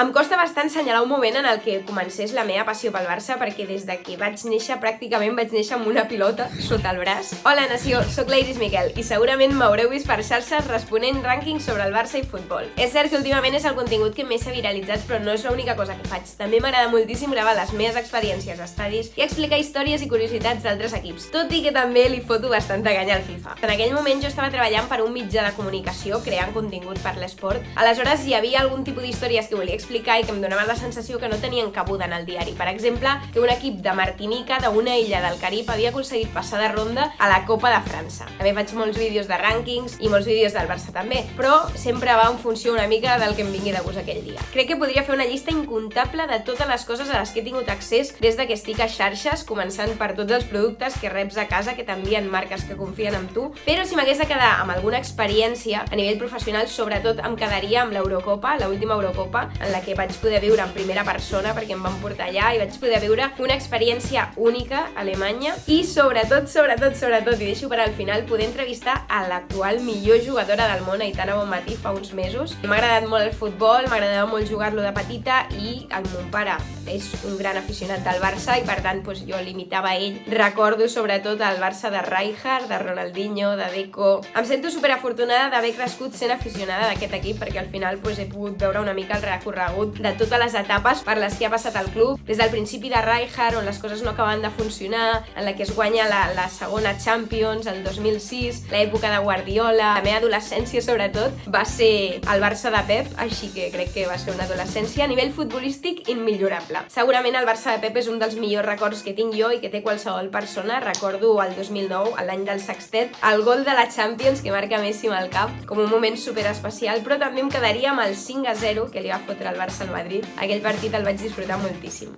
Em costa bastant assenyalar un moment en el que comencés la meva passió pel Barça perquè des de que vaig néixer pràcticament vaig néixer amb una pilota sota el braç. Hola nació, sóc l'Iris Miquel i segurament m'haureu vist per xarxes responent rànquings sobre el Barça i futbol. És cert que últimament és el contingut que més s'ha viralitzat, però no és l'única cosa que faig. També m'agrada moltíssim gravar les meves experiències a estadis i explicar històries i curiositats d'altres equips, tot i que també li foto bastanta canya al FIFA. En aquell moment jo estava treballant per un mitjà de comunicació creant contingut per l'esport, aleshores hi havia algun tipus d'històries que volia explicar i que em donava la sensació que no tenien cabuda en el diari. Per exemple, que un equip de Martinica, d'una illa del Carib, havia aconseguit passar de ronda a la Copa de França. També faig molts vídeos de rànquings i molts vídeos del Barça també, però sempre va en funció una mica del que em vingui de gust aquell dia. Crec que podria fer una llista incontable de totes les coses a les que he tingut accés des de que estic a xarxes, començant per tots els productes que reps a casa, que t'envien marques que confien en tu, però si m'hagués de quedar amb alguna experiència a nivell professional, sobretot em quedaria amb l'Eurocopa, l'última Eurocopa, en la que vaig poder viure en primera persona perquè em van portar allà i vaig poder viure una experiència única a Alemanya i sobretot, i deixo per al final, poder entrevistar a l'actual millor jugadora del món, Aitana Bonmatí, fa uns mesos. M'ha agradat molt el futbol, m'agradava molt jugar-lo de petita i el mon pare és un gran aficionat del Barça i per tant jo l'imitava a ell. Recordo sobretot el Barça de Rijkaard, de Ronaldinho, de Deco. Em sento superafortunada d'haver crescut sent aficionada d'aquest equip perquè al final he pogut veure una mica el recorregut de totes les etapes per les que ha passat el club, des del principi de Rijkaard, on les coses no acaben de funcionar, en la que es guanya la segona Champions, el 2006, l'època de Guardiola. La meva adolescència, sobretot, va ser el Barça de Pep, així que crec que va ser una adolescència a nivell futbolístic immillorable. Segurament el Barça de Pep és un dels millors records que tinc jo i que té qualsevol persona. Recordo el 2009, l'any del sextet, el gol de la Champions que marca Messi amb el cap, com un moment superespecial, però també em quedaria amb el 5-0 que li va fotre el Barça al Madrid. Aquell partit el vaig disfrutar moltíssim.